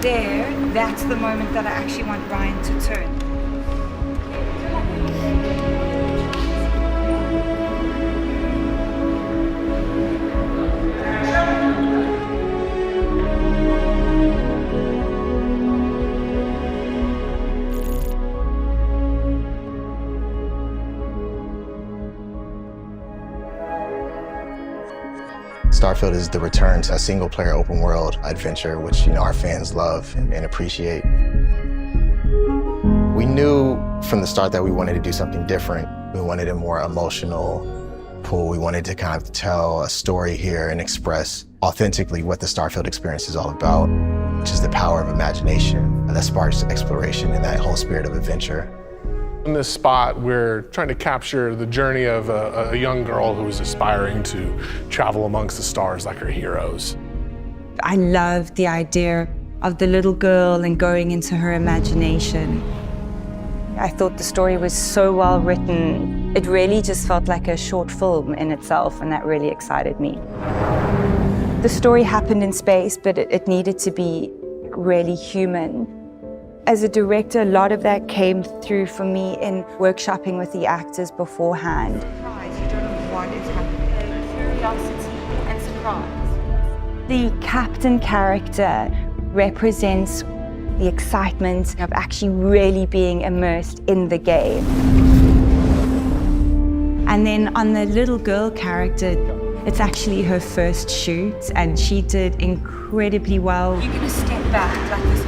there, that's the moment that I actually want Ryan to turn. Starfield is the return to a single-player open-world adventure, which our fans love and appreciate. We knew from the start that we wanted to do something different. We wanted a more emotional pull. We wanted to kind of tell a story here and express authentically what the Starfield experience is all about, which is the power of imagination that sparks exploration and that whole spirit of adventure. In this spot, we're trying to capture the journey of a young girl who is aspiring to travel amongst the stars like her heroes. I loved the idea of the little girl and going into her imagination. I thought the story was so well written. It really just felt like a short film in itself, and that really excited me. The story happened in space, but it needed to be really human. As a director, a lot of that came through for me in workshopping with the actors beforehand. Surprise, you don't know what is happening. Curiosity and surprise. The captain character represents the excitement of actually really being immersed in the game. And then on the little girl character, it's actually her first shoot, and she did incredibly well. You're gonna step back like this.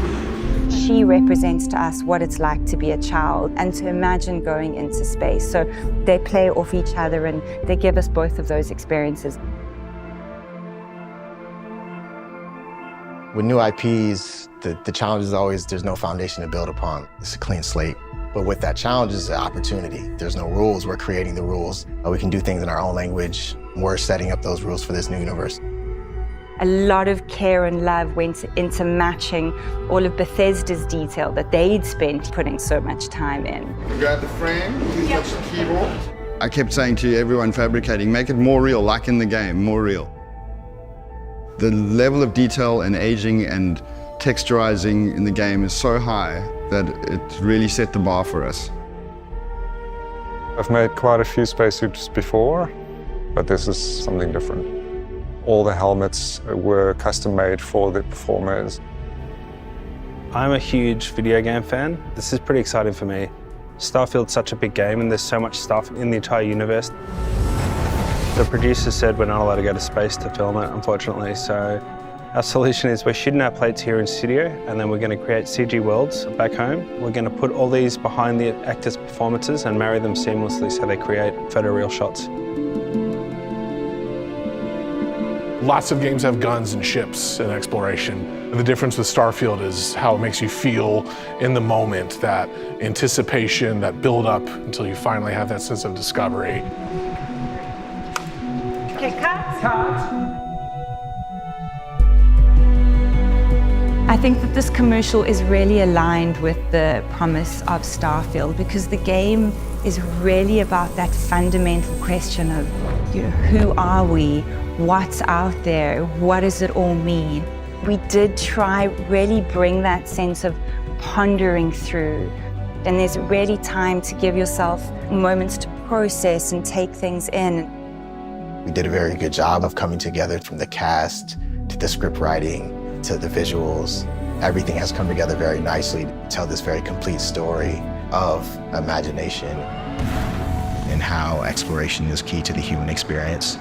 She represents to us what it's like to be a child and to imagine going into space. So they play off each other and they give us both of those experiences. With new IPs, the challenge is always there's no foundation to build upon. It's a clean slate. But with that challenge is an opportunity. There's no rules, we're creating the rules. We can do things in our own language. We're setting up those rules for this new universe. A lot of care and love went into matching all of Bethesda's detail that they'd spent putting so much time in. Grab the frame, please touch the keyboard. I kept saying to everyone fabricating, make it more real, like in the game, more real. The level of detail and aging and texturizing in the game is so high that it really set the bar for us. I've made quite a few spacesuits before, but this is something different. All the helmets were custom made for the performers. I'm a huge video game fan. This is pretty exciting for me. Starfield's such a big game and there's so much stuff in the entire universe. The producer said we're not allowed to go to space to film it, unfortunately, so our solution is we're shooting our plates here in studio and then we're going to create CG worlds back home. We're going to put all these behind the actors' performances and marry them seamlessly so they create photoreal shots. Lots of games have guns and ships and exploration. The difference with Starfield is how it makes you feel in the moment, that anticipation, that build up until you finally have that sense of discovery. Okay, cut. I think that this commercial is really aligned with the promise of Starfield because the game is really about that fundamental question of, who are we? What's out there? What does it all mean? We did try really bring that sense of pondering through, and there's really time to give yourself moments to process and take things in. We did a very good job of coming together, from the cast to the script writing to the visuals. Everything has come together very nicely to tell this very complete story of imagination and how exploration is key to the human experience.